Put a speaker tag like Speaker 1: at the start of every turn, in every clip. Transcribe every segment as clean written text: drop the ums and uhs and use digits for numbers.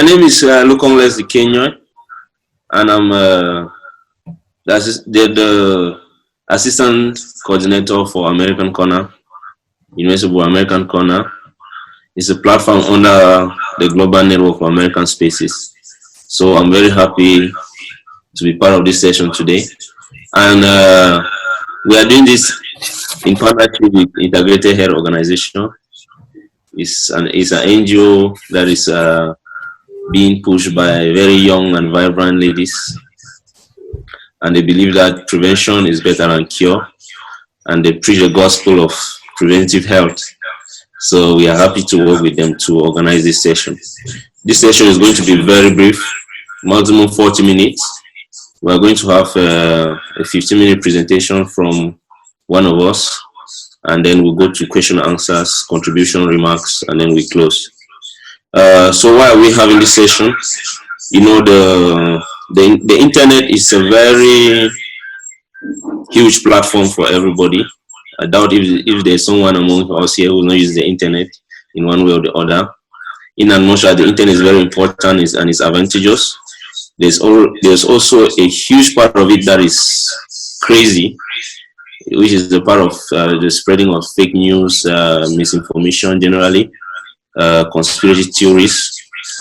Speaker 1: name is Lukonles Kenyon, and I'm the assistant coordinator for American Corner, University of American Corner. It's a platform under the Global Network of American Spaces. So I'm very happy to be part of this session today. And we are doing this in partnership with Integrated Health Organization. It's an NGO that is being pushed by very young and vibrant ladies. And they believe that prevention is better than cure. And they preach the gospel of preventive health. So we are happy to work with them to organize this session. This session is going to be very brief, maximum 40 minutes. We are going to have a 15-minute presentation from one of us, and then we'll go to question and answers, contribution, remarks, and then we close. So why are we having this session? You know, the internet is a very huge platform for everybody. I doubt if there's someone among us here who will not use the internet in one way or the other. In and much as the internet is very important and it's advantageous, there's also a huge part of it that is crazy, which is the part of the spreading of fake news, misinformation generally, conspiracy theories,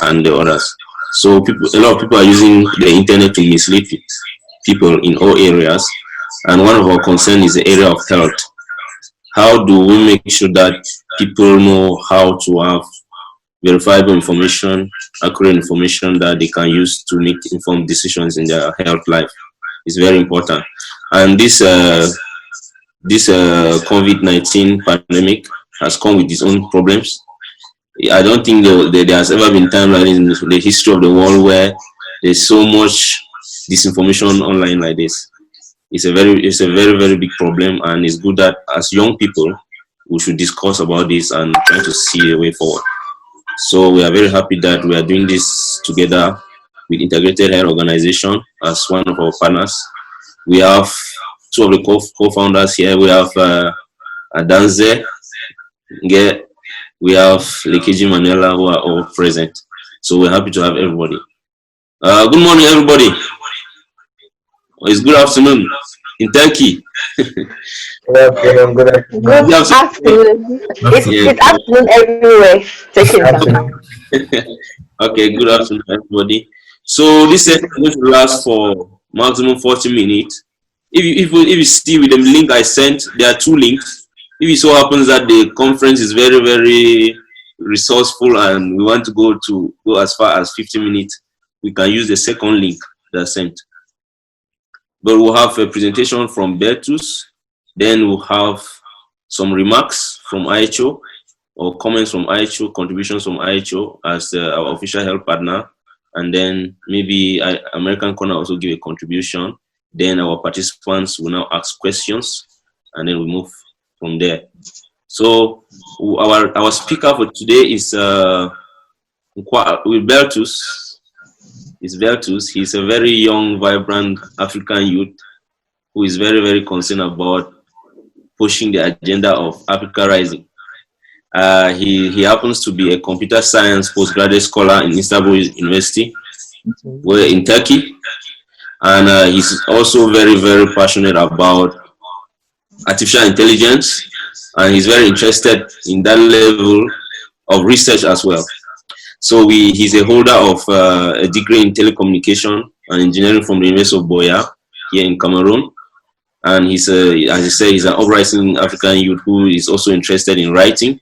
Speaker 1: and the others. So a lot of people are using the internet to mislead people in all areas, and one of our concerns is the area of health. How do we make sure that people know how to have verifiable information, accurate information that they can use to make informed decisions in their health life? It's very important. And this COVID-19 pandemic has come with its own problems. I don't think there has ever been time like in the history of the world where there's so much disinformation online like this. It's a very, very big problem, and it's good that as young people, we should discuss about this and try to see a way forward. So we are very happy that we are doing this together with Integrated Health Organization as one of our partners. We have two of the co-founders here. We have Adanze, we have Lekeji Manuela, who are all present. So we're happy to have everybody. Good morning, everybody. It's good afternoon in Turkey.
Speaker 2: Good afternoon. Good
Speaker 3: afternoon. It's afternoon everywhere.
Speaker 1: Okay, good afternoon, everybody. So this session is going to last for maximum 40 minutes. If you see with the link I sent, there are two links. If it so happens that the conference is very, very resourceful and we want to go as far as 50 minutes, we can use the second link that's sent. But we'll have a presentation from Bertus, then we'll have some remarks from IHO or comments from IHO, contributions from IHO as our official health partner, and then maybe American Corner also give a contribution. Then our participants will now ask questions, and then we move from there. So our speaker for today is Bertus. Is Bertus. He's a very young, vibrant African youth who is very, very concerned about pushing the agenda of Africa Rising. He happens to be a computer science postgraduate scholar in Istanbul University, in Turkey. And he's also very, very passionate about artificial intelligence, and he's very interested in that level of research as well. So he's a holder of a degree in telecommunication and engineering from the University of Buea here in Cameroon. And he's as I say, he's an uprising African youth who is also interested in writing,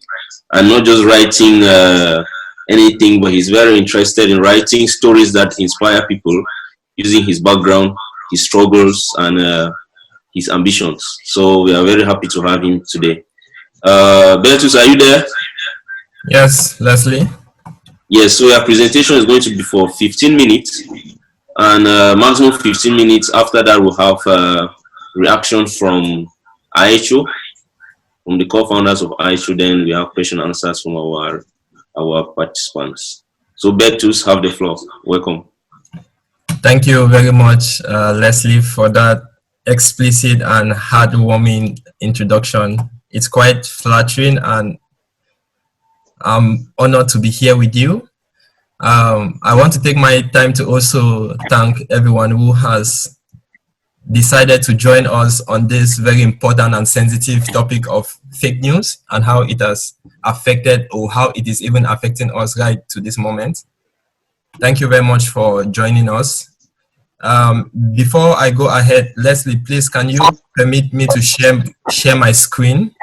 Speaker 1: and not just writing anything, but he's very interested in writing stories that inspire people using his background, his struggles, and his ambitions. So we are very happy to have him today. Bertus, are you there?
Speaker 4: Yes, Leslie.
Speaker 1: Yes, so your presentation is going to be for 15 minutes, and maximum 15 minutes. After that, we'll have reaction from IHO, from the co-founders of IHO. Then we have question and answers from our participants. So Bertus, have the floor. Welcome.
Speaker 4: Thank you very much, Leslie, for that explicit and heartwarming introduction. It's quite flattering, and I'm honored to be here with you. I want to take my time to also thank everyone who has decided to join us on this very important and sensitive topic of fake news and how it has affected or how it is even affecting us right to this moment. Thank you very much for joining us. Before I go ahead, Leslie, please can you permit me to share my screen?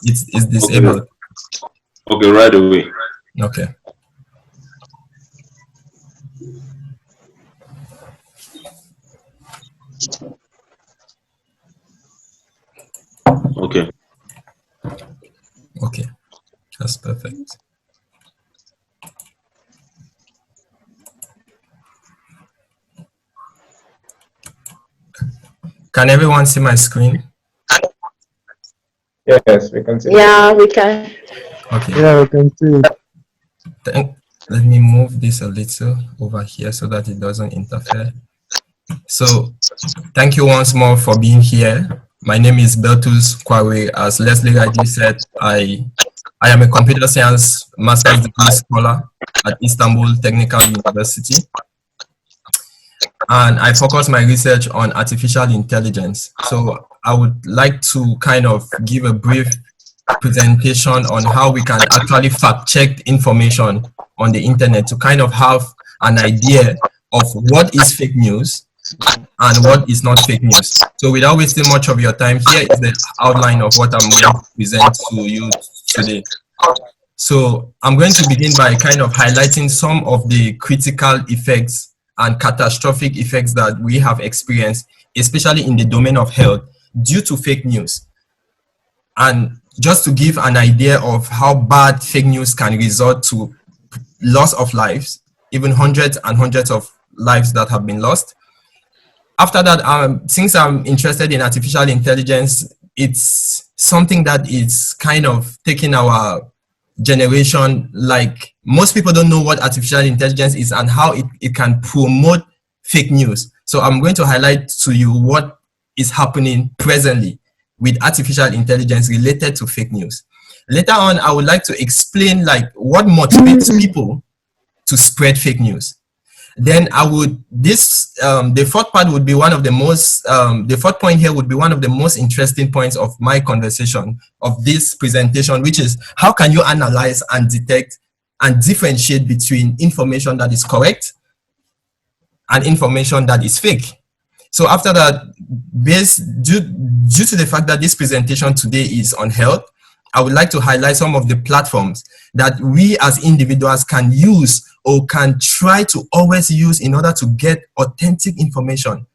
Speaker 4: It's disabled.
Speaker 1: Okay, right away.
Speaker 4: Okay.
Speaker 1: Okay.
Speaker 4: Okay, that's perfect. Can everyone see my screen?
Speaker 2: Yes, we can see.
Speaker 3: Yeah, we can.
Speaker 4: Okay.
Speaker 2: Yeah, we can see.
Speaker 4: Let me move this a little over here so that it doesn't interfere. So, thank you once more for being here. My name is Beltus Kwawe. As Leslie rightly said, I am a computer science master's degree scholar at Istanbul Technical University. And I focus my research on artificial intelligence. So I would like to kind of give a brief presentation on how we can actually fact check information on the internet to kind of have an idea of what is fake news and what is not fake news. So without wasting much of your time, here is the outline of what I'm going to present to you today. So I'm going to begin by kind of highlighting some of the critical effects and catastrophic effects that we have experienced, especially in the domain of health, due to fake news. And just to give an idea of how bad fake news can result to loss of lives, even hundreds and hundreds of lives that have been lost. After that, since I'm interested in artificial intelligence, it's something that is kind of taking our generation, like most people don't know what artificial intelligence is and how it can promote fake news. So I'm going to highlight to you what is happening presently with artificial intelligence related to fake news. Later on, I would like to explain like what motivates people to spread fake news. Then I would, the fourth part would be one of the most, the fourth point here would be one of the most interesting points of my conversation, of this presentation, which is how can you analyze and detect and differentiate between information that is correct and information that is fake. So after that, due to the fact that this presentation today is on health, I would like to highlight some of the platforms that we as individuals can use or can try to always use in order to get authentic information,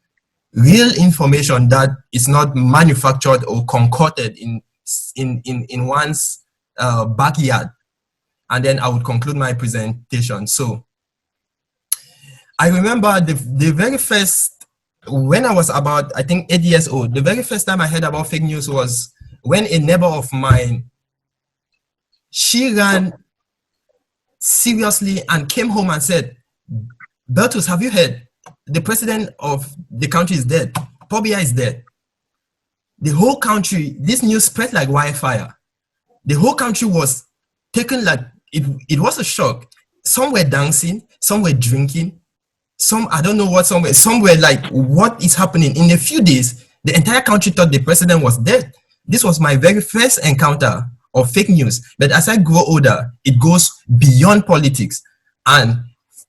Speaker 4: real information that is not manufactured or concocted in one's backyard. And then I would conclude my presentation. So I remember the very first, when I was about, I think 8 years old, the very first time I heard about fake news was when a neighbor of mine, she ran seriously and came home and said, Bertus, have you heard? The president of the country is dead. Buea is dead. The whole country, this news spread like wildfire. The whole country was taken like, it was a shock. Some were dancing, some were drinking, some, I don't know what, some were like, what is happening? In a few days, the entire country thought the president was dead. This was my very first encounter of fake news. But as I grow older, it goes beyond politics. And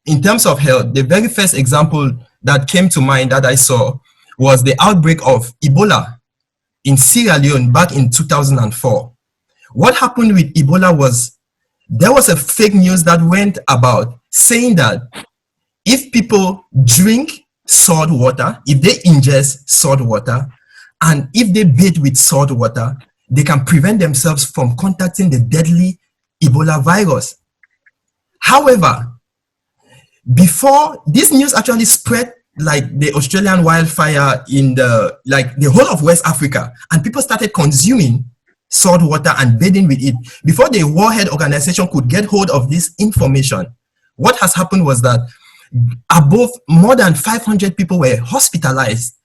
Speaker 4: in terms of health, the very first example that came to mind that I saw was the outbreak of Ebola in Sierra Leone back in 2004. What happened with Ebola was there was a fake news that went about saying that if people drink salt water, if they ingest salt water, and if they bathe with salt water, they can prevent themselves from contacting the deadly Ebola virus. However, before this news actually spread like the Australian wildfire in the whole of West Africa, and people started consuming salt water and bathing with it, before the World Health Organization could get hold of this information, what has happened was that more than 500 people were hospitalized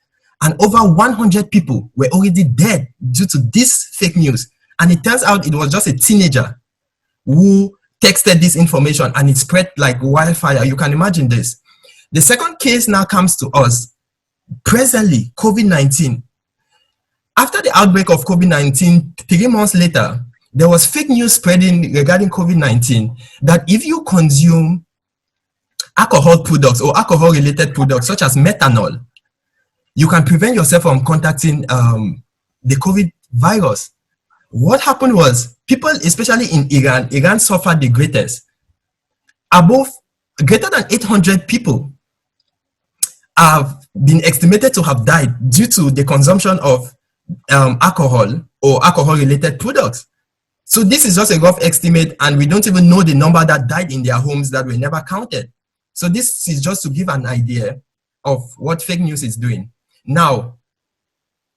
Speaker 4: and over 100 people were already dead due to this fake news. And it turns out it was just a teenager who texted this information and it spread like wildfire. You can imagine this. The second case now comes to us. Presently, COVID-19. After the outbreak of COVID-19, 3 months later, there was fake news spreading regarding COVID-19 that if you consume alcohol products or alcohol-related products such as methanol, you can prevent yourself from contacting the COVID virus. What happened was, people, especially in Iran suffered the greatest. Greater than 800 people have been estimated to have died due to the consumption of alcohol or alcohol-related products. So this is just a rough estimate, and we don't even know the number that died in their homes that were never counted. So this is just to give an idea of what fake news is doing. Now,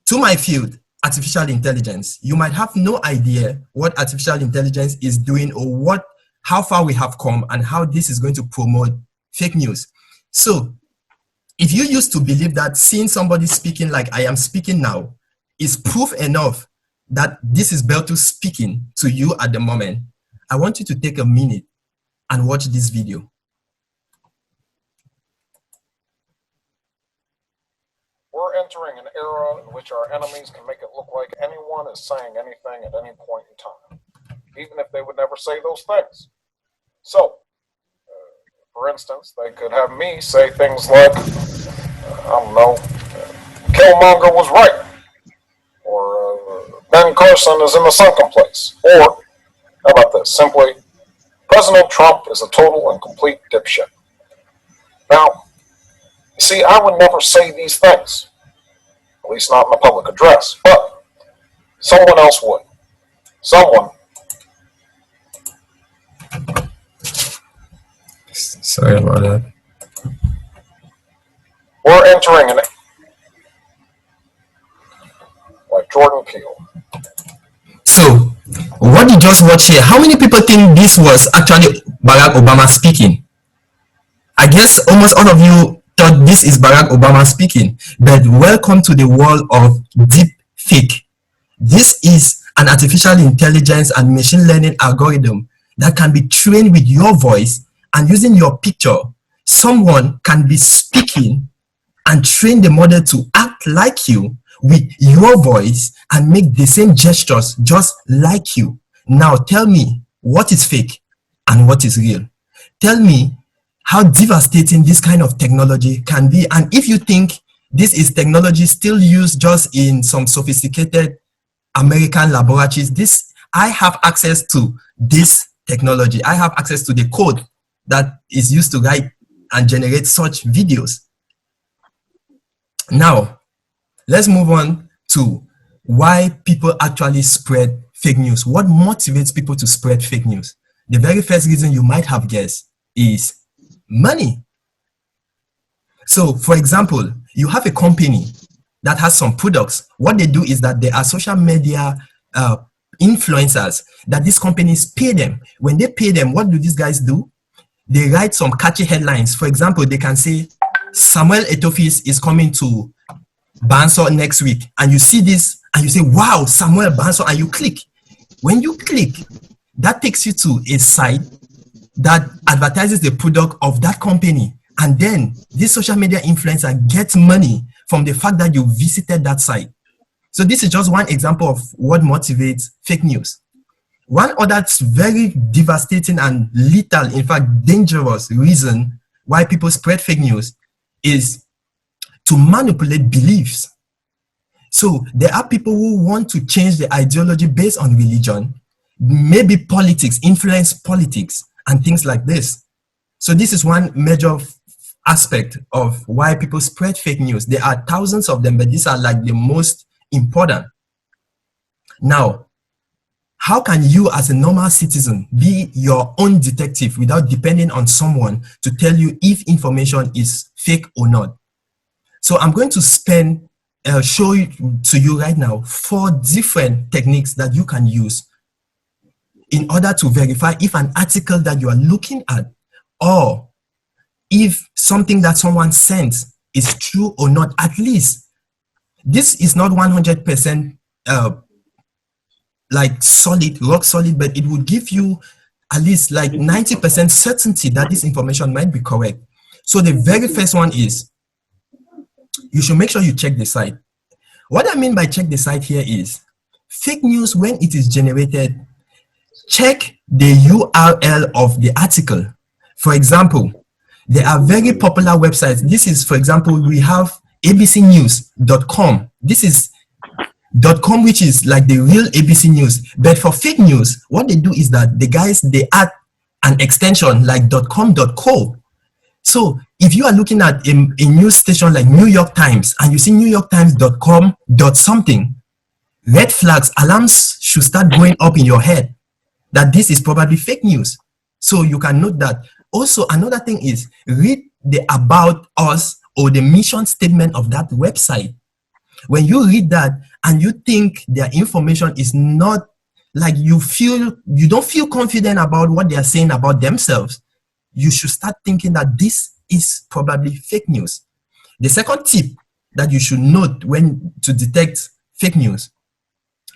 Speaker 4: to my field, artificial intelligence, you might have no idea what artificial intelligence is doing or how far we have come and how this is going to promote fake news. So if you used to believe that seeing somebody speaking like I am speaking now is proof enough that this is Beltu speaking to you at the moment, I want you to take a minute and watch this video.
Speaker 5: We're entering an era in which our enemies can make it look like anyone is saying anything at any point in time, even if they would never say those things. So, for instance, they could have me say things like, I don't know, Killmonger was right, or Ben Carson is in the sunken place, or, how about this, simply, President Trump is a total and complete dipshit. Now, you see, I would never say these things, at least not in a public address, but someone else would. Someone.
Speaker 4: Sorry about that.
Speaker 5: We're entering an, like Jordan Peele.
Speaker 4: So, what you just watched here, how many people think this was actually Barack Obama speaking? I guess almost all of you thought this is Barack Obama speaking, but welcome to the world of DeepFake. This is an artificial intelligence and machine learning algorithm that can be trained with your voice, and using your picture, someone can be speaking and train the model to act like you with your voice and make the same gestures just like you. Now tell me what is fake and what is real. Tell me how devastating this kind of technology can be, and if you think this is technology still used just in some sophisticated American laboratories, I have access to this technology. I have access to the code that is used to write and generate such videos. Now, let's move on to why people actually spread fake news. What motivates people to spread fake news? The very first reason you might have guessed is money. So, for example, you have a company that has some products. What they do is that they are social media influencers that these companies pay them. When they pay them, what do these guys do? They write some catchy headlines. For example, they can say, Samuel Etofis is coming to Banso next week. And you see this and you say, wow, Samuel Banso, and you click. When you click, that takes you to a site that advertises the product of that company. And then this social media influencer gets money from the fact that you visited that site. So this is just one example of what motivates fake news. One other very devastating and lethal, in fact, dangerous reason why people spread fake news is to manipulate beliefs. So there are people who want to change the ideology based on religion, maybe politics, influence politics, and things like this. So this is one major aspect of why people spread fake news. There are thousands of them, but these are like the most important. Now, how can you as a normal citizen be your own detective without depending on someone to tell you if information is fake or not? So I'm going to show to you right now 4 different techniques that you can use in order to verify if an article that you are looking at or if something that someone sends is true or not. At least this is not 100% like solid, rock solid, but it will give you at least like 90% certainty that this information might be correct. So the very first one is, you should make sure you check the site. What I mean by check the site here is, fake news, when it is generated, check the URL of the article. For example, there are very popular websites. This is, for example, we have abcnews.com. This is .com, which is like the real ABC News. But for fake news, what they do is that the guys, they add an extension like .com.co. So if you are looking at a news station like New York Times and you see New York Times.com something, red flags, alarms should start going up in your head that this is probably fake news. So you can note that. Also, another thing is, read the about us or the mission statement of that website. When you read that and you think their information is not, like, you don't feel confident about what they are saying about themselves, you should start thinking that this is probably fake news. The second tip that you should note when to detect fake news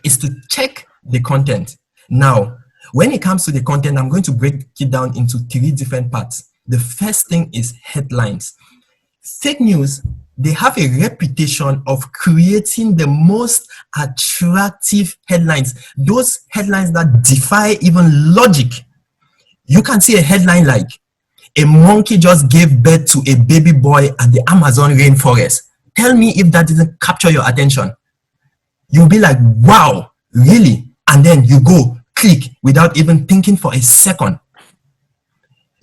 Speaker 4: is to check the content. Now, when it comes to the content, I'm going to break it down into 3 different parts. The first thing is headlines. Fake news, they have a reputation of creating the most attractive headlines. Those headlines that defy even logic. You can see a headline like, a monkey just gave birth to a baby boy at the Amazon rainforest. Tell me if that didn't capture your attention. You'll be like, wow, really? And then you go click without even thinking for a second.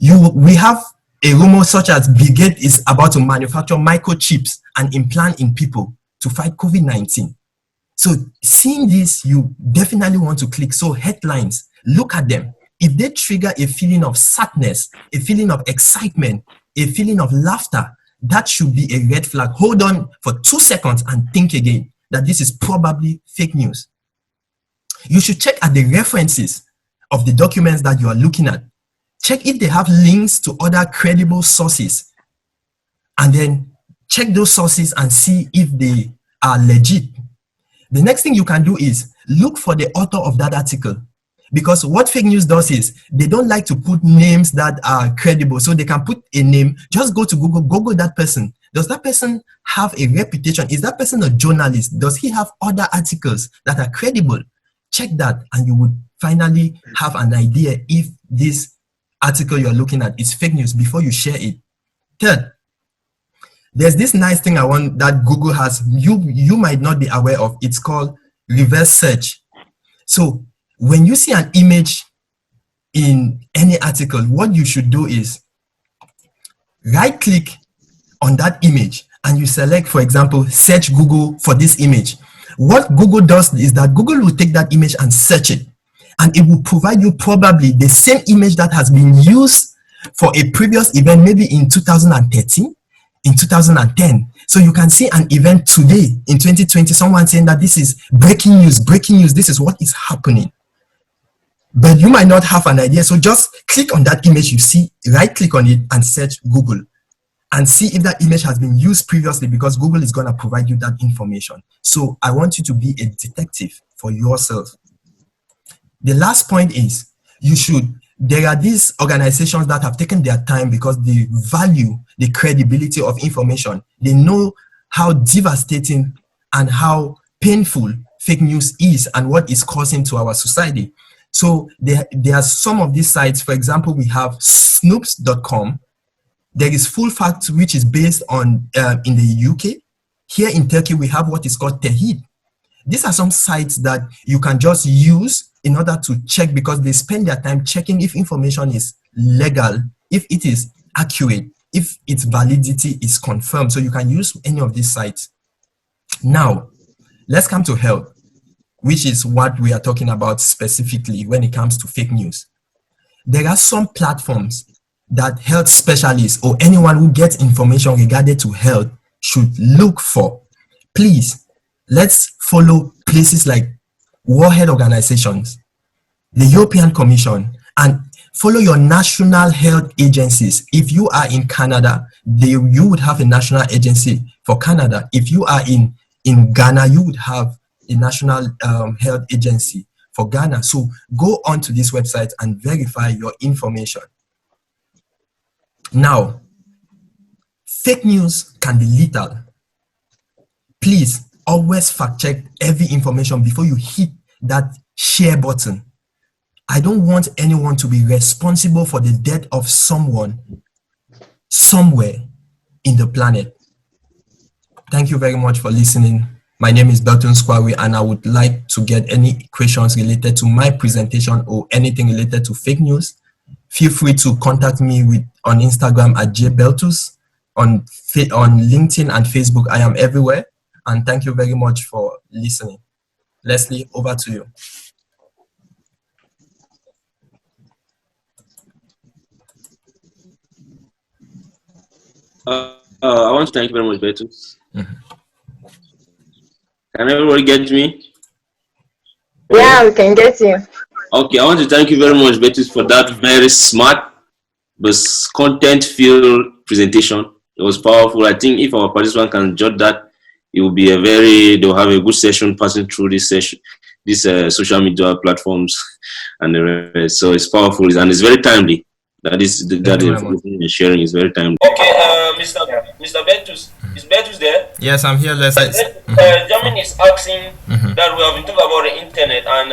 Speaker 4: We have a rumor such as Bill Gates is about to manufacture microchips and implant in people to fight COVID-19. So seeing this, you definitely want to click. So headlines, look at them. If they trigger a feeling of sadness, a feeling of excitement, a feeling of laughter, that should be a red flag. Hold on for 2 seconds and think again that this is probably fake news. You should check at the references of the documents that you are looking at. Check if they have links to other credible sources. And then check those sources and see if they are legit. The next thing you can do is look for the author of that article. Because what fake news does is they don't like to put names that are credible. So they can put a name, just go to Google that person. Does that person have a reputation? Is that person a journalist? Does he have other articles that are credible? Check that and you would finally have an idea if this article you're looking at is fake news before you share it. Third, there's this nice thing that Google has, you might not be aware of. It's called reverse search. So when you see an image in any article, what you should do is right click on that image and you select, for example, search Google for this image. What Google does is that Google will take that image and search it, and it will provide you probably the same image that has been used for a previous event, maybe in 2013, in 2010. So you can see an event today in 2020, someone saying that this is breaking news, this is what is happening. But you might not have an idea. So just click on that image you see, right click on it and search Google and see if that image has been used previously, because Google is going to provide you that information. So I want you to be a detective for yourself. The last point is there are these organizations that have taken their time because they value the credibility of information. They know how devastating and how painful fake news is and what it's causing to our society. So there are some of these sites. For example, we have snoops.com. There is Full Fact, which is based on in the UK. Here in Turkey, we have what is called Tehid. These are some sites that you can just use in order to check, because they spend their time checking if information is legal, if it is accurate, if its validity is confirmed. So you can use any of these sites. Now, let's come to health, which is what we are talking about specifically when it comes to fake news. There are some platforms that health specialists or anyone who gets information regarding to health should look for. Please, let's follow places like World Health Organizations, the European Commission, and follow your national health agencies. If you are in Canada, you would have a national agency for Canada. If you are in Ghana, you would have a national health agency. for Ghana. So go onto this website and verify your information. Now, fake news can be lethal. Please always fact check every information before you hit that share button. I don't want anyone to be responsible for the death of someone somewhere in the planet. Thank you very much for listening. My name is Belton Squawi, and I would like to get any questions related to my presentation or anything related to fake news. Feel free to contact me on Instagram at jbeltus, on LinkedIn and Facebook. I am everywhere. And thank you very much for listening. Leslie, over to you.
Speaker 1: I want to thank you very much, Betus. Can everybody get me?
Speaker 3: Yeah, we can get you.
Speaker 1: Okay, I want to thank you very much, Betus, for that very smart but content-filled presentation. It was powerful. I think if our participants can jot that, it will be they'll have a good session passing through this session, these social media platforms, and the rest. So it's powerful and it's very timely. That is the information you're sharing is very timely.
Speaker 6: Okay, Mr. Betus, is Betus there?
Speaker 4: Yes, I'm here.
Speaker 6: Jamin is asking that we have been talking about the internet, and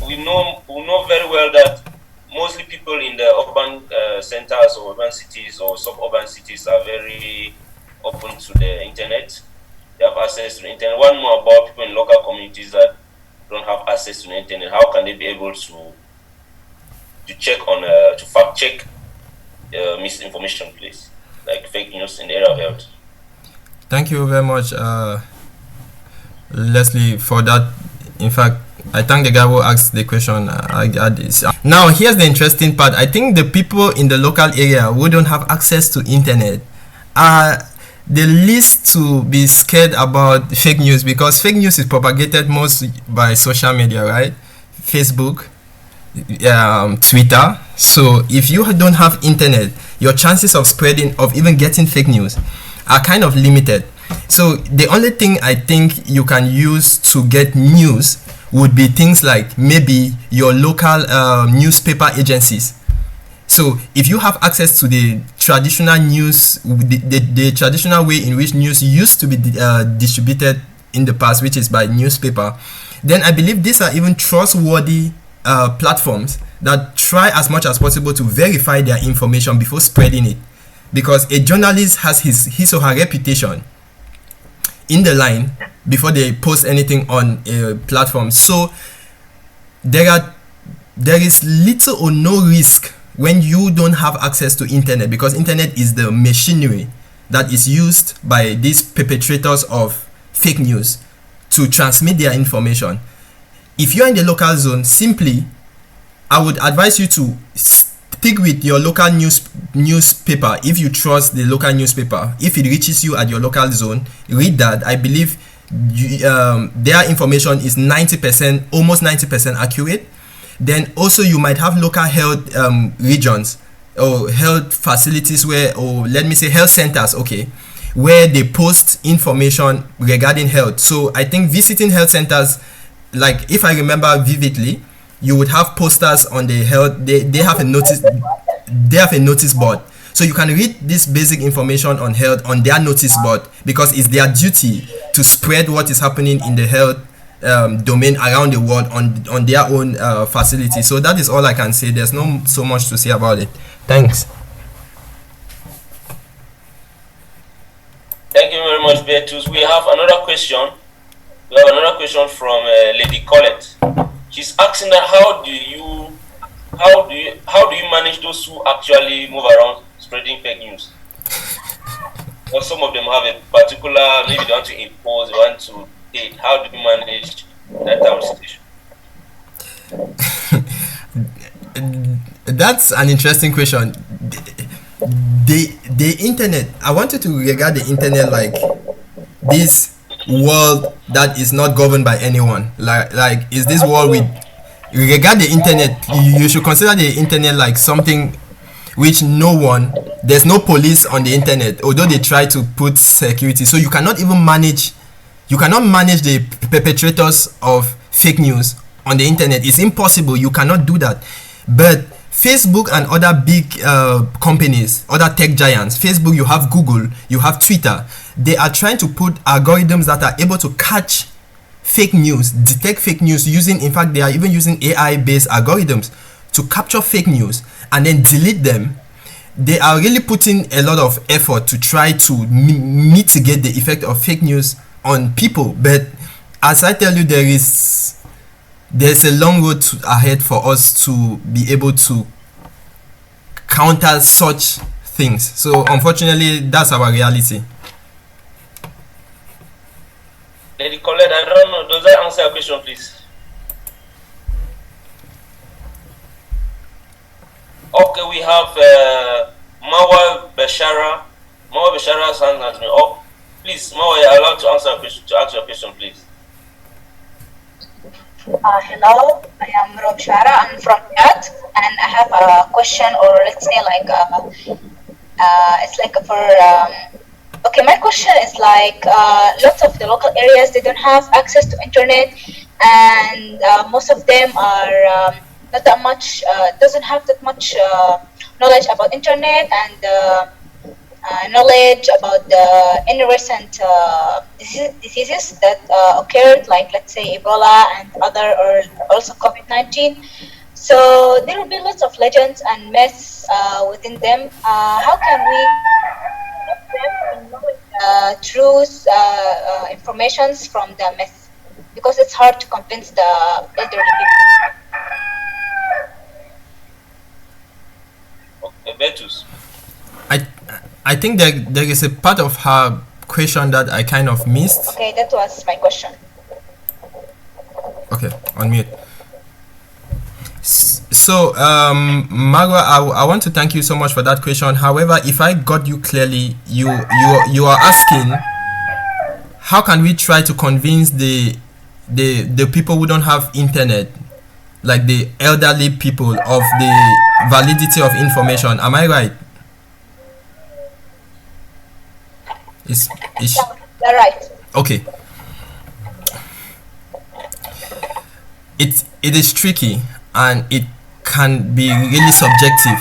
Speaker 6: we know very well that mostly people in the urban centers or urban cities or suburban cities are very open to the internet. They have access to the internet. One more about people in local communities that don't have access to the internet. How can they be able to check on to fact check misinformation, please, like fake news in the area of health?
Speaker 4: Thank you very much, Leslie, for that. In fact, I thank the guy who asked the question. Now, here's the interesting part. I think the people in the local area who don't have access to internet are the least to be scared about fake news, because fake news is propagated most by social media, right? Facebook, Twitter. So if you don't have internet, your chances of even getting fake news are kind of limited. So the only thing I think you can use to get news would be things like maybe your local newspaper agencies. So if you have access to the traditional news, the traditional way in which news used to be distributed in the past, which is by newspaper, then I believe these are even trustworthy platforms that try as much as possible to verify their information before spreading it, because a journalist has his or her reputation in the line before they post anything on a platform. So there is little or no risk when you don't have access to internet, because internet is the machinery that is used by these perpetrators of fake news to transmit their information. If you're in the local zone, simply I would advise you to stick with your local newspaper. If you trust the local newspaper, if it reaches you at your local zone, read that. I believe their information is 90%, almost 90% accurate. Then also you might have local health regions or health facilities or let me say health centers, okay, where they post information regarding health. So I think visiting health centers, like if I remember vividly, you would have posters on the health. They have a notice board. So you can read this basic information on health on their notice board, because it's their duty to spread what is happening in the health domain around the world on their own facility. So that is all I can say. There's no so much to say about it. Thanks.
Speaker 6: Thank you very much, Beatus. We have another question. From Lady Colette. She's asking that how do you manage those who actually move around spreading fake news? Well, some of them have a particular, maybe they want to impose, they want to date. How do you manage that type of situation?
Speaker 4: That's an interesting question. The internet, I want you to regard the internet like this world that is not governed by anyone. Like is this world with regard the internet, you should consider the internet like something which there's no police on the internet, although they try to put security. So you cannot manage the perpetrators of fake news on the internet. It's impossible. You cannot do that. But Facebook and other big companies, other tech giants, Facebook, you have Google, you have Twitter. They are trying to put algorithms that are able to catch fake news, detect fake news using, in fact, they are even using AI-based algorithms to capture fake news and then delete them. They are really putting a lot of effort to try to mitigate the effect of fake news on people. But as I tell you, there's a long road ahead for us to be able to counter such things. So unfortunately, that's our reality.
Speaker 6: Lady Colette, I don't know. Does that answer your question, please? Okay, we have Mawa Bashara. Mawa Bashara's hand has been up. Please, Mawa, you're allowed to answer a question, to ask your question, please.
Speaker 7: Hello, I am Rob Shara. I'm from Cat, and I have a question, or let's say like it's like for okay, my question is like lots of the local areas, they don't have access to internet, and most of them are not that much doesn't have that much knowledge about internet and knowledge about the in recent diseases that occurred, like let's say Ebola and other, or also COVID-19. So there will be lots of legends and myths within them. How can we help them in knowing truth informations from the myths? Because it's hard to convince the elderly people.
Speaker 6: Okay, Betus.
Speaker 4: I think there is a part of her question that I kind of missed.
Speaker 7: Okay, that was my question.
Speaker 4: Okay, on mute. So, Marwa, I want to thank you so much for that question. However, if I got you clearly, you are asking, how can we try to convince the people who don't have internet, like the elderly people, of the validity of information? Am I right? Is
Speaker 7: You're right.
Speaker 4: okay. It is tricky and it can be really subjective.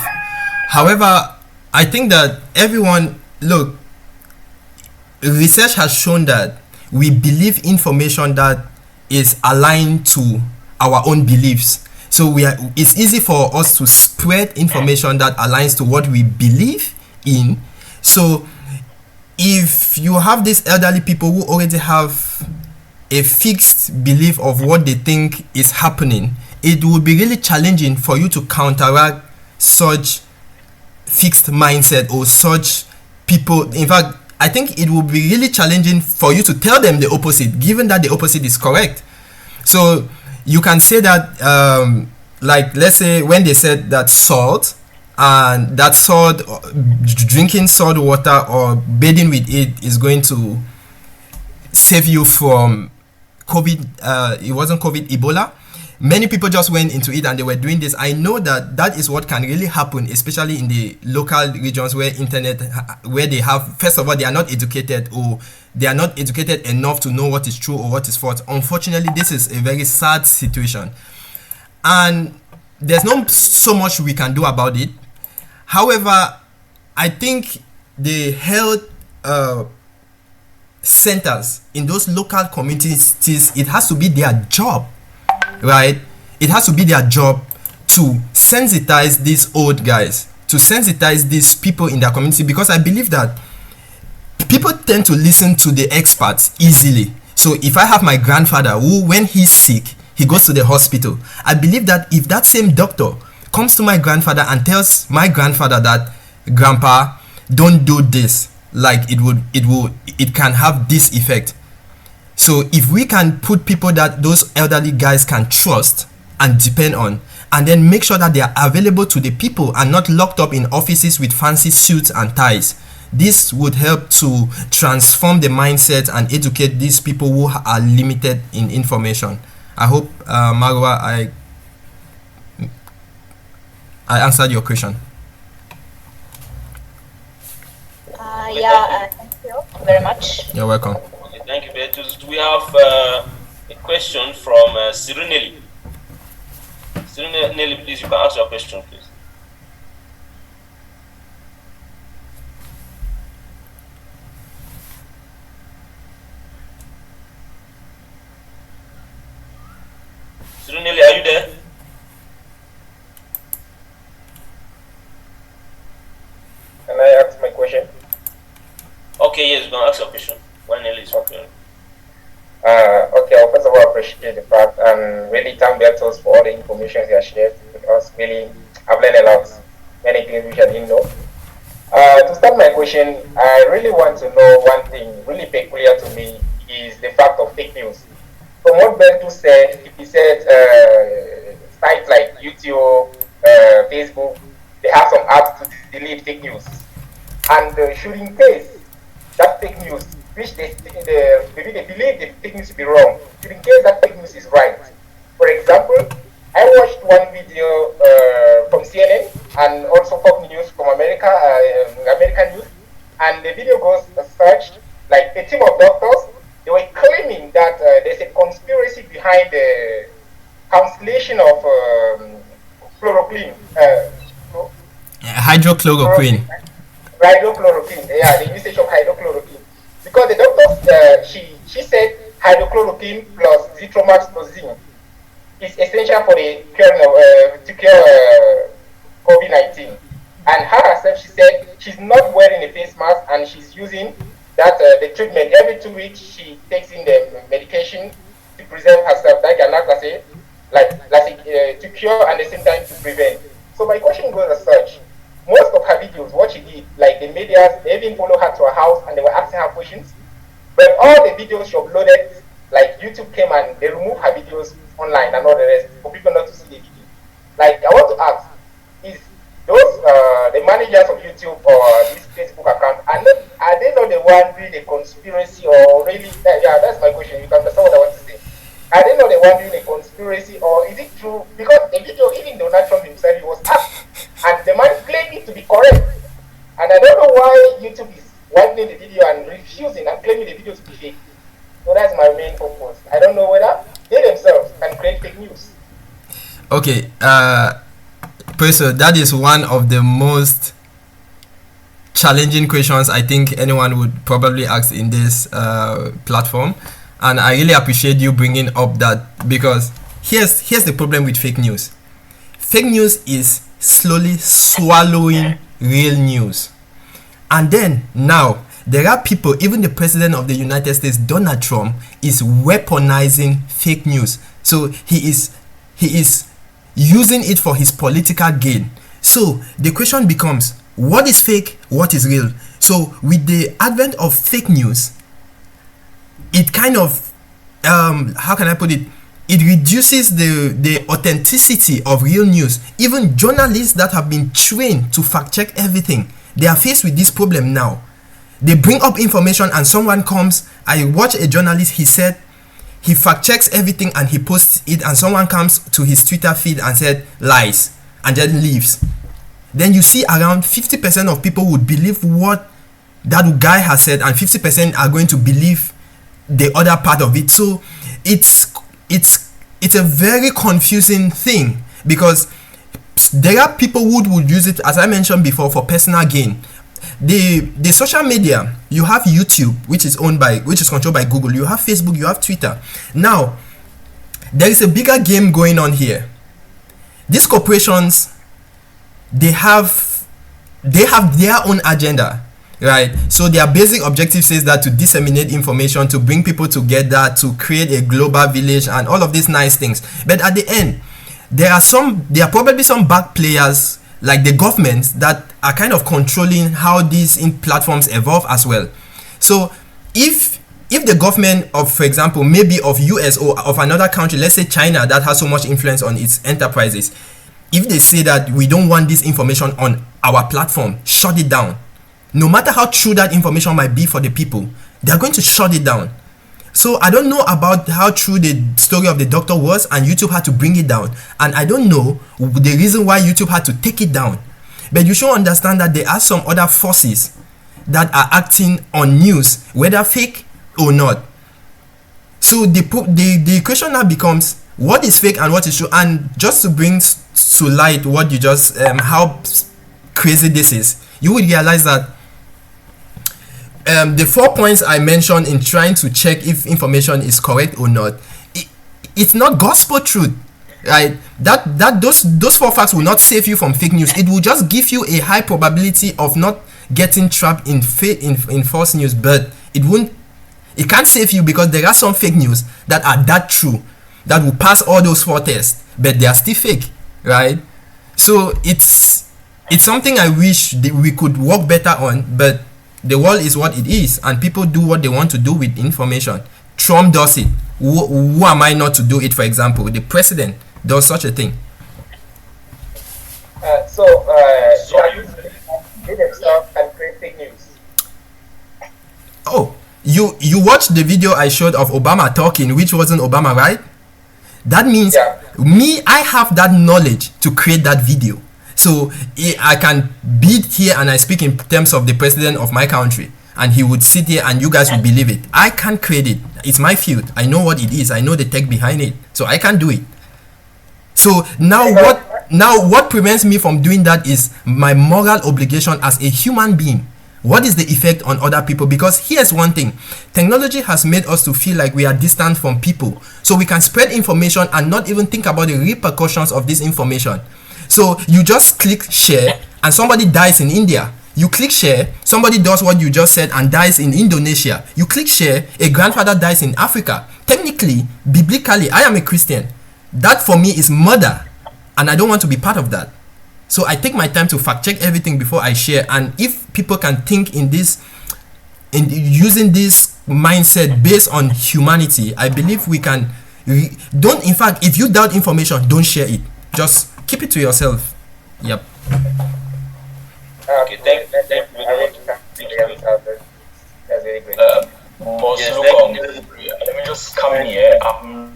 Speaker 4: However, I think that everyone, look, research has shown that we believe information that is aligned to our own beliefs. So it's easy for us to spread information that aligns to what we believe in. So if you have these elderly people who already have a fixed belief of what they think is happening, it would be really challenging for you to counteract such fixed mindset or such people. In fact, I think it would be really challenging for you to tell them the opposite, given that the opposite is correct. So you can say that, like, let's say when they said that salt, and that salt, drinking salt water or bathing with it is going to save you from COVID. It wasn't COVID, Ebola. Many people just went into it and they were doing this. I know that is what can really happen, especially in the local regions where where they have, first of all, they are not educated, or they are not educated enough to know what is true or what is false. Unfortunately, this is a very sad situation, and there's not so much we can do about it. However, I think the health centers in those local communities, it has to be their job, right? It has to be their job to sensitize these old guys, to sensitize these people in their community, because I believe that people tend to listen to the experts easily. So if I have my grandfather who, when he's sick, he goes to the hospital, I believe that if that same doctor comes to my grandfather and tells my grandfather that, grandpa, don't do this, like it can have this effect. So if we can put people that those elderly guys can trust and depend on, and then make sure that they are available to the people and not locked up in offices with fancy suits and ties, this would help to transform the mindset and educate these people who are limited in information. I hope, Marwa, I answered your question.
Speaker 7: Yeah, thank you very much.
Speaker 4: You're welcome.
Speaker 6: Okay, thank you, Betus. We have a question from Cyrunelli. Student Nelly, please, you can ask your question, please. Student Nelly, are you there?
Speaker 2: Can I ask my question?
Speaker 6: Okay, yes, you can ask your question. When Nelly is okay.
Speaker 2: Okay, I'll first of all appreciate the fact and really thank Bertos for all the information he has shared with us. Really, I've learned a lot, many things which I didn't know. To start my question, I really want to know one thing really peculiar to me is the fact of fake news. From what Bertus said, he said sites like YouTube, Facebook, they have some apps to delete fake news. And should in case that fake news, which they believe the fake news to be wrong, should in case that fake news is right. For example, I watched one video from CNN and also Fox News from America, American news, and the video goes as such, like a team of doctors, they were claiming that there's a conspiracy behind the cancellation of chloroquine.
Speaker 4: Hydrochloroquine.
Speaker 2: Hydrochloroquine, yeah, the usage of hydrochloroquine. Because the doctor, she said hydrochloroquine plus Zitromax plus zinc is essential for the to cure COVID-19. And her herself, she said she's not wearing a face mask and she's using that the treatment every 2 weeks. She takes in the medication to preserve herself, to cure and at the same time to prevent. So my question goes as such: most of her videos, what she did, like the media, they even follow her to her house and they were asking her questions. But all the videos she uploaded, like YouTube came and they removed her videos online and all the rest for people not to see the video. Like I want to ask, is those the managers of YouTube or this Facebook account are they not the one doing the conspiracy or really? Yeah, that's my question. You can understand what I want to say. Are they not the one doing the conspiracy or is it true? Because the video, even Donald Trump himself, he was asked and the man claimed it to be correct. And I don't know why YouTube is widening the video and refusing and claiming the video to be fake. So that's my main purpose. I don't know whether they themselves can create fake news.
Speaker 4: Okay, Professor, that is one of the most challenging questions I think anyone would probably ask in this platform, and I really appreciate you bringing up that, because here's the problem with fake news. Fake news is slowly swallowing real news, and then now there are people, even the president of the United States, Donald Trump, is weaponizing fake news. So he is using it for his political gain. So the question becomes, what is fake, what is real? So with the advent of fake news, it kind of how can I put it, it reduces the authenticity of real news. Even journalists that have been trained to fact check everything, they are faced with this problem now. They bring up information and someone comes, I watch a journalist, he said he fact checks everything and he posts it, and someone comes to his Twitter feed and said lies and then leaves. Then you see around 50% of people would believe what that guy has said and 50% are going to believe the other part of it. So it's a very confusing thing, because there are people who would use it, as I mentioned before, for personal gain. The social media, you have YouTube, which is controlled by Google, you have Facebook, you have Twitter. Now there is a bigger game going on here. These corporations, they have their own agenda, right? So their basic objective says that to disseminate information, to bring people together, to create a global village and all of these nice things. But at the end, there are probably some back players like the government that are kind of controlling how these platforms evolve as well. So if the government of, for example, maybe of US or of another country, let's say China, that has so much influence on its enterprises, if they say that we don't want this information on our platform, shut it down. No matter how true that information might be for the people, they're going to shut it down. So I don't know about how true the story of the doctor was, and YouTube had to bring it down. And I don't know the reason why YouTube had to take it down. But you should understand that there are some other forces that are acting on news, whether fake or not. So the question now becomes, what is fake and what is true. And just to bring to light what you just how crazy this is, you would realize that the 4 points I mentioned in trying to check if information is correct or not, it's not gospel truth, right? Those 4 facts will not save you from fake news. It will just give you a high probability of not getting trapped in false news, but it can't save you, because there are some fake news that are that true, that will pass all those 4 tests, but they are still fake, right? So it's something I wish we could work better on, but the world is what it is, and people do what they want to do with information. Trump does it. Who am I not to do it? For example, the president does such a thing.
Speaker 2: So you themselves can create fake news.
Speaker 4: Oh, you watched the video I showed of Obama talking, which wasn't Obama, right? That means I have that knowledge to create that video. So I can be here and I speak in terms of the president of my country, and he would sit here and you guys would believe it. I can't create it. It's my field. I know what it is. I know the tech behind it. So I can do it. So now what prevents me from doing that is my moral obligation as a human being. What is the effect on other people? Because here's one thing. Technology has made us to feel like we are distant from people. So we can spread information and not even think about the repercussions of this information. So you just click share and somebody dies in India. You click share, somebody does what you just said and dies in Indonesia. You click share, a grandfather dies in Africa. Technically, biblically, I am a Christian. That for me is murder, and I don't want to be part of that. So I take my time to fact check everything before I share. And if people can think in using this mindset based on humanity, I believe we can. In fact, if you doubt information, don't share it. Just keep it to yourself. Yep.
Speaker 6: Okay, thank you very much.
Speaker 2: That's very great.
Speaker 8: Let me just come in here. I'm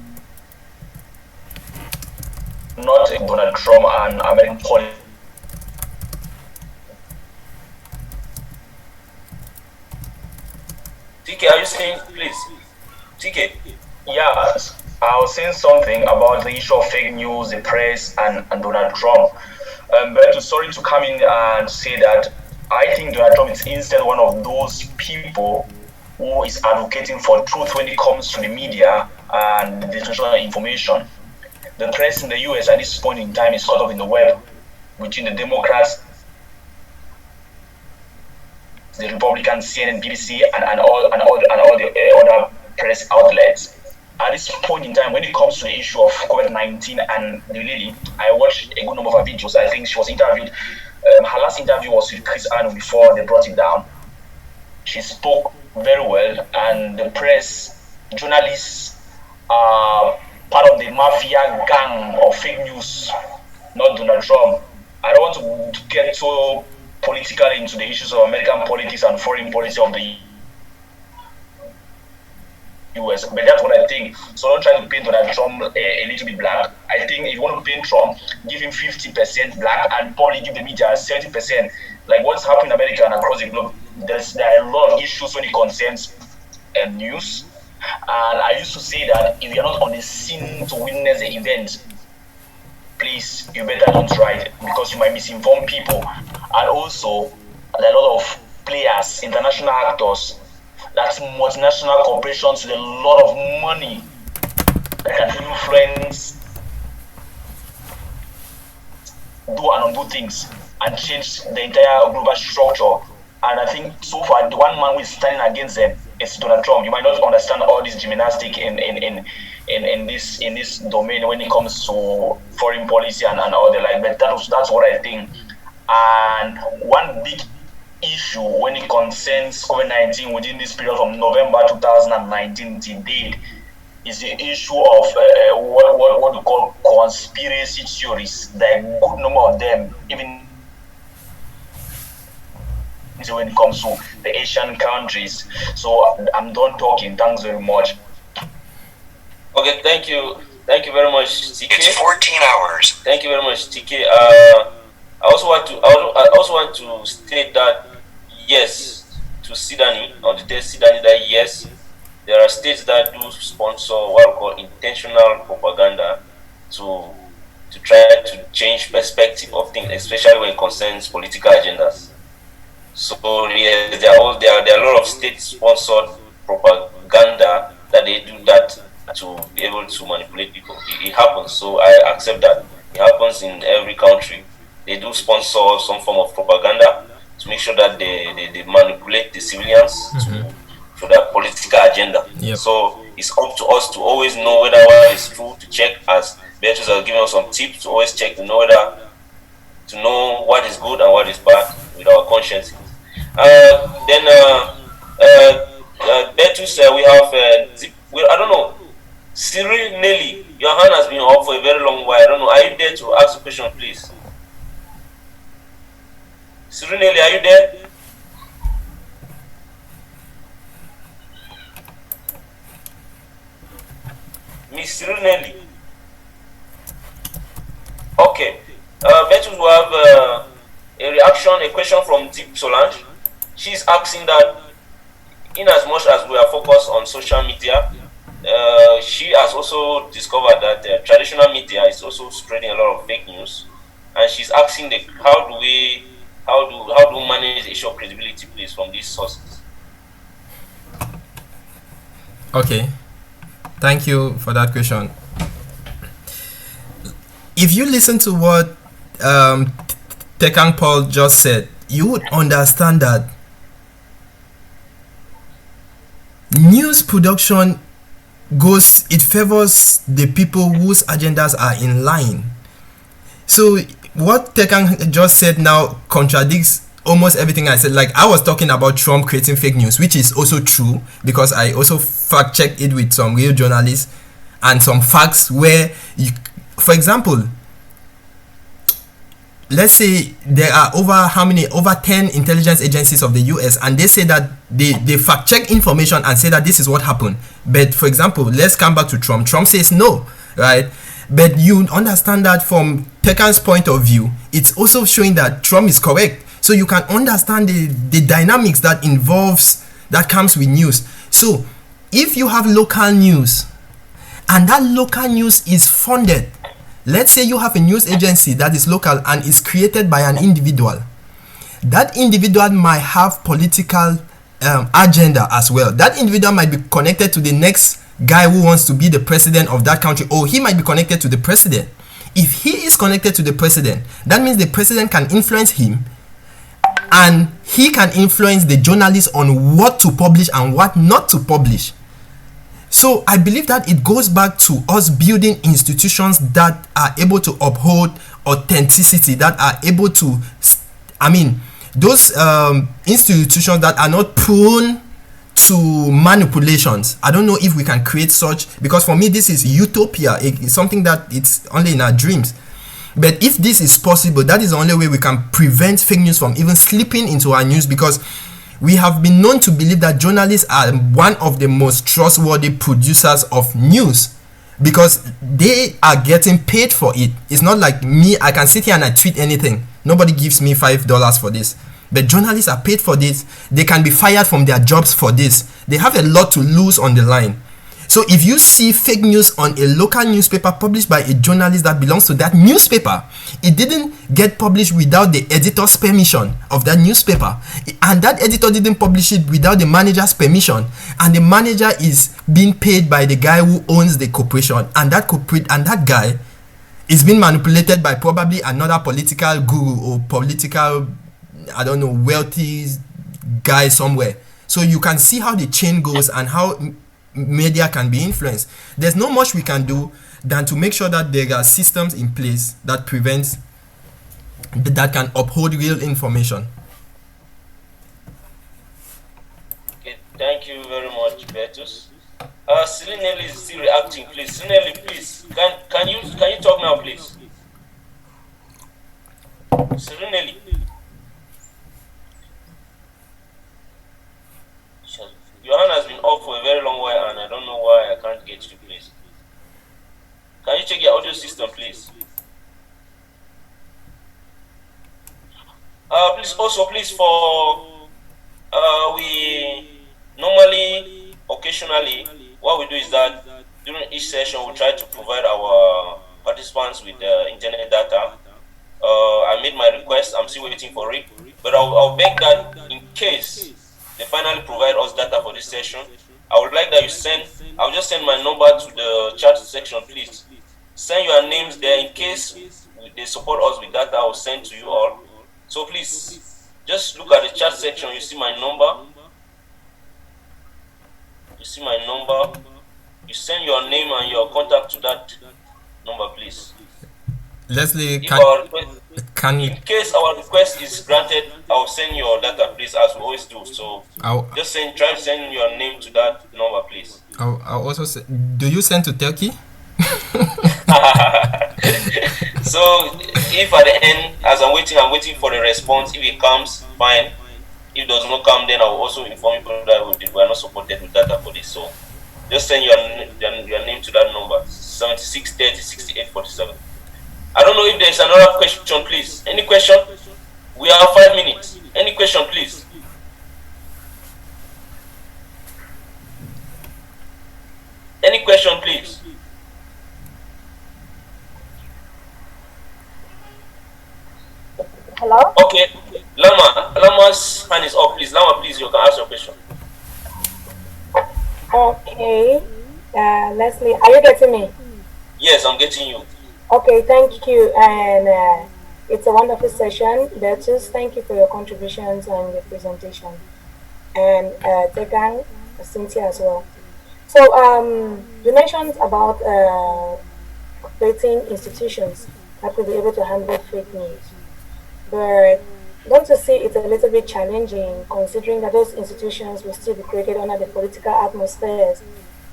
Speaker 8: not a Donald Trump and American politics.
Speaker 6: TK, are you saying, please? TK?
Speaker 8: Yeah, I was saying something about the issue of fake news, the press, and Donald Trump. But sorry to come in and say that I think Donald Trump is instead one of those people who is advocating for truth when it comes to the media and the distribution of information. The press in the US at this point in time is sort of in the web between the Democrats, the Republicans, CNN, BBC, and all the other press outlets. At this point in time, when it comes to the issue of COVID-19 and the lady, I watched a good number of her videos. I think she was interviewed. Her last interview was with Chris Ann before they brought it down. She spoke very well, and the press, journalists are part of the mafia gang of fake news, not Donald Trump. I don't want to get so political into the issues of American politics and foreign policy of the US, but that's what I think. So don't try to paint Donald Trump a little bit black. I think if you want to paint Trump, give him 50% black and probably give the media 70%. Like what's happening in America and across the globe, there are a lot of issues when it concerns news. And I used to say that if you're not on the scene to witness the event, please, you better don't try it, because you might misinform people. And also, there are a lot of players, international actors, that's multinational corporations with a lot of money that can influence, do and undo things and change the entire global structure. And I think so far the one man who is standing against them is Donald Trump. You might not understand all this gymnastics in this domain when it comes to foreign policy and all the like, but that's what I think. And one big issue when it concerns COVID-19 within this period from November 2019 to date is the issue of what we call conspiracy theories. There are a good number of them, even when it comes to the Asian countries. So I'm done talking. Thanks very much.
Speaker 6: Okay, thank you very much, TK.
Speaker 9: It's 14 hours.
Speaker 6: Thank you very much, TK. I also want to state that yes, to Sidani, or to tell Sidani that yes, there are states that do sponsor what we call intentional propaganda to try to change perspective of things, especially when it concerns political agendas. So yes, there are a lot of state-sponsored propaganda that they do that to be able to manipulate people. It happens, so I accept that. It happens in every country. They do sponsor some form of propaganda to make sure that they manipulate the civilians for their political agenda.
Speaker 4: Yep.
Speaker 6: So it's up to us to always know whether what is true, to check, as Beatrice has given us some tips, to always check to know what is good and what is bad with our conscience. Beatrice, we have, I don't know, Cyril Nelly, your hand has been up for a very long while. I don't know, are you there to ask a question, please? Cyril Nelly, are you there? Miss Cyril Nelly. Okay. Beatrice will have a question from Deep Solange. She's asking that, in as much as we are focused on social media, she has also discovered that traditional media is also spreading a lot of fake news, and she's asking how do we manage the issue of credibility, please, from these sources?
Speaker 4: Okay, thank you for that question. If you listen to what Tekang Paul just said, you would understand that news production it favors the people whose agendas are in line. So what Tekang just said now contradicts almost everything I said. Like, I was talking about Trump creating fake news, which is also true, because I also fact checked it with some real journalists and some facts where for example, let's say there are over 10 intelligence agencies of the US, and they say that they fact check information and say that this is what happened. But for example, let's come back to Trump. Trump says no, right? But you understand that from Tekang's point of view, it's also showing that Trump is correct. So you can understand the dynamics that comes with news. So if you have local news, and that local news is funded, let's say you have a news agency that is local and is created by an individual. That individual might have political agenda as well. That individual might be connected to the next guy who wants to be the president of that country, or he might be connected to the president. If he is connected to the president, that means the president can influence him, and he can influence the journalists on what to publish and what not to publish. So I believe that it goes back to us building institutions that are able to uphold authenticity, that are able to, those institutions that are not prone to manipulations. I don't know if we can create such, because for me this is utopia. It's something that it's only in our dreams. But if this is possible, that is the only way we can prevent fake news from even slipping into our news, because we have been known to believe that journalists are one of the most trustworthy producers of news, because they are getting paid for it. It's not like me, I can sit here and I tweet anything. Nobody gives me $5 for this. But journalists are paid for this. They can be fired from their jobs for this. They have a lot to lose on the line. So if you see fake news on a local newspaper published by a journalist that belongs to that newspaper, it didn't get published without the editor's permission of that newspaper, and that editor didn't publish it without the manager's permission, and the manager is being paid by the guy who owns the corporation, and that guy is being manipulated by probably another political guru or political, I don't know, wealthy guy somewhere. So you can see how the chain goes and how media can be influenced. There's not much we can do than to make sure that there are systems in place that can uphold real information.
Speaker 6: Okay, thank you very much, Beatrice. Celine is still reacting, please. Celine, please, can you talk now, please? Celine. Your hand has been off for a very long while, and I don't know why I can't get you, please. Can you check your audio system, please? Please, we normally, occasionally, what we do is that during each session, we try to provide our participants with internet data. I made my request. I'm still waiting for it, but I'll beg that in case they finally provide us data for this session, I would like that you send. I'll just send my number to the chat section, please. Send your names there in case they support us with data. I'll send to you all. So please, just look at the chat section. You see my number. You see my number. You send your name and your contact to that number, please.
Speaker 4: Leslie,
Speaker 6: In case our request is granted, I'll send your data, please, as we always do. So just try to send your name to that number, please.
Speaker 4: I'll also say, do you send to Turkey?
Speaker 6: So if at the end, as I'm waiting for the response. If it comes, fine. If it does not come, then I'll also inform people that we are not supported with data for this. So just send your name to that number, 7630 6847. I don't know if there's another question, please. Any question? We have 5 minutes. Any question, please? Any question, please?
Speaker 3: Hello?
Speaker 6: Okay. Lama's hand is up, please. Lama, please, you can ask your question.
Speaker 9: Okay. Leslie, are you getting me?
Speaker 6: Yes, I'm getting you.
Speaker 9: Okay, thank you. And it's a wonderful session. Bertus, thank you for your contributions and your presentation. And Tegan, Cynthia as well. So you mentioned about creating institutions that will be able to handle fake news. But don't you see it's a little bit challenging considering that those institutions will still be created under the political atmospheres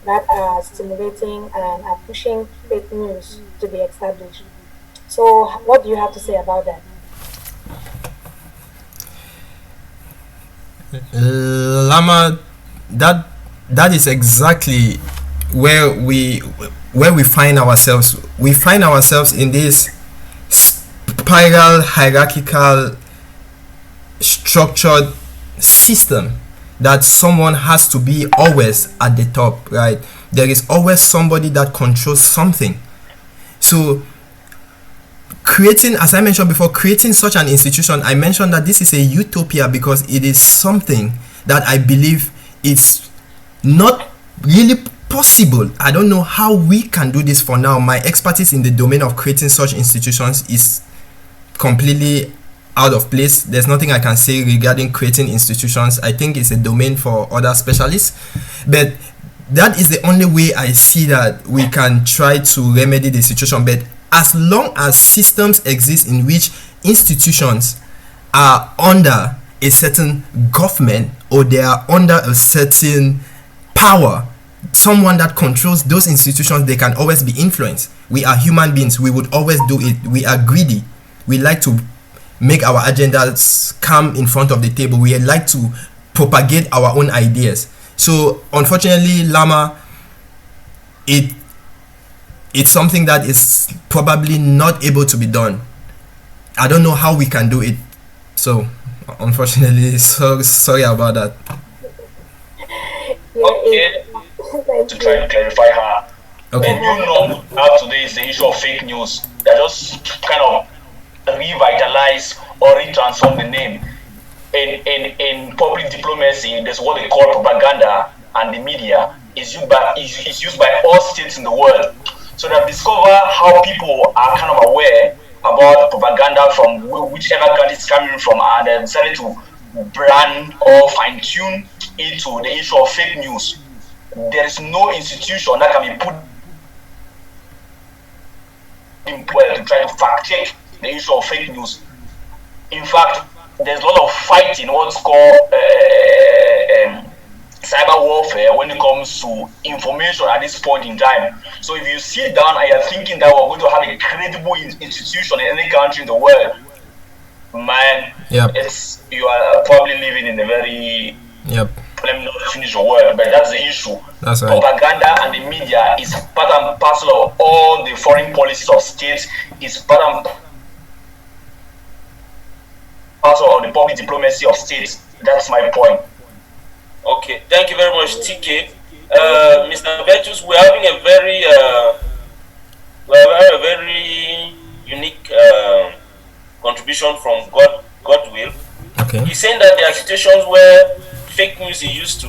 Speaker 9: that are stimulating and are pushing fake news to be established? So what do you have to say about that?
Speaker 4: Lama, that is exactly where we find ourselves. We find ourselves in this spiral, hierarchical, structured system that someone has to be always at the top, right? There is always somebody that controls something. So creating, as I mentioned before, creating such an institution, I mentioned that this is a utopia because it is something that I believe it's not really possible. I don't know how we can do this for now. My expertise in the domain of creating such institutions is completely out of place. There's nothing I can say regarding creating institutions. I think it's a domain for other specialists, but that is the only way I see that we can try to remedy the situation. But as long as systems exist in which institutions are under a certain government or they are under a certain power, someone that controls those institutions, they can always be influenced. We are human beings. We would always do it. We are greedy. We like to make our agendas come in front of the table. We like to propagate our own ideas. So unfortunately, Lama, it's something that is probably not able to be done. I don't know how we can do it. So unfortunately, sorry about that.
Speaker 8: Okay. To try to clarify her.
Speaker 4: Okay.
Speaker 8: The new norm we have today is the issue of fake news. They just kind of revitalize or retransform the name. In public diplomacy, there's what they call propaganda, and the media is used by all states in the world. So they discover how people are kind of aware about propaganda from whichever country it's coming from, and they decided to brand or fine-tune into the issue of fake news. There is no institution that can be put in place to try to fact-check the issue of fake news. In fact, there's a lot of fighting, what's called cyber warfare when it comes to information at this point in time. So if you sit down and you're thinking that we're going to have a credible institution in any country in the world, man, you are probably living in a very let me not finish your word, but that's the issue.
Speaker 4: That's right.
Speaker 8: Propaganda and the media is part and parcel of all the foreign policies of states, is part and parcel of the public diplomacy of states. That's my point.
Speaker 6: Okay, thank you very much, TK. Mr. Bertus, we're having a very information from God will.
Speaker 4: Okay.
Speaker 6: He's saying that there are situations where fake news is used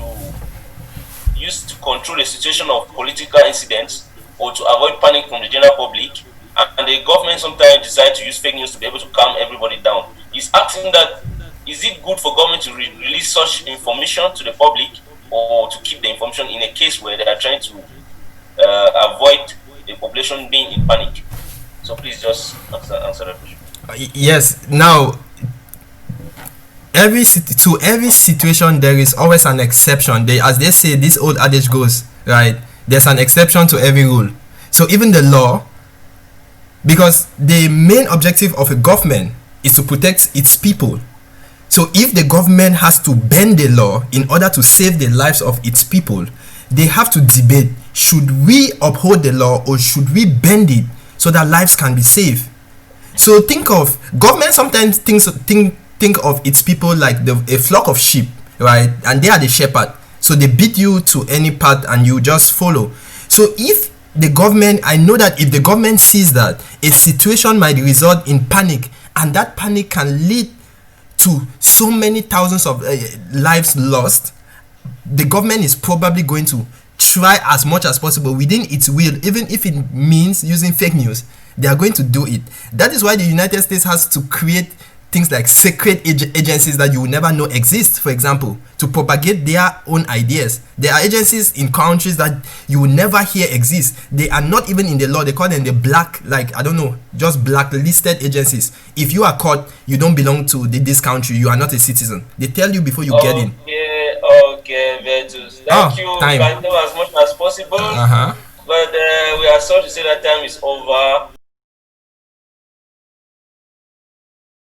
Speaker 6: to control a situation of political incidents or to avoid panic from the general public, and the government sometimes decide to use fake news to be able to calm everybody down. He's asking that, is it good for government to release such information to the public, or to keep the information in a case where they are trying to avoid the population being in panic? So please just answer that question.
Speaker 4: Yes. Now, every situation there is always an exception. As they say, this old adage goes, right? There's an exception to every rule. So even the law, because the main objective of a government is to protect its people. So if the government has to bend the law in order to save the lives of its people, they have to debate, should we uphold the law or should we bend it so that lives can be saved? So think of, government sometimes think of its people like a flock of sheep, right? And they are the shepherd. So they beat you to any path and you just follow. So if the government, I know that if the government sees that a situation might result in panic, and that panic can lead to so many thousands of lives lost, the government is probably going to try as much as possible within its will, even if it means using fake news. They are going to do it. That is why the United States has to create things like secret agencies that you will never know exist, for example, to propagate their own ideas. There are agencies in countries that you will never hear exist. They are not even in the law. They call them the black, like, I don't know, just blacklisted agencies. If you are caught, you don't belong to this country, you are not a citizen. They tell you before you get in.
Speaker 6: Okay, Vetus. Thank you.
Speaker 4: Time.
Speaker 6: You can do as much as possible. But we are sorry to say that time is over.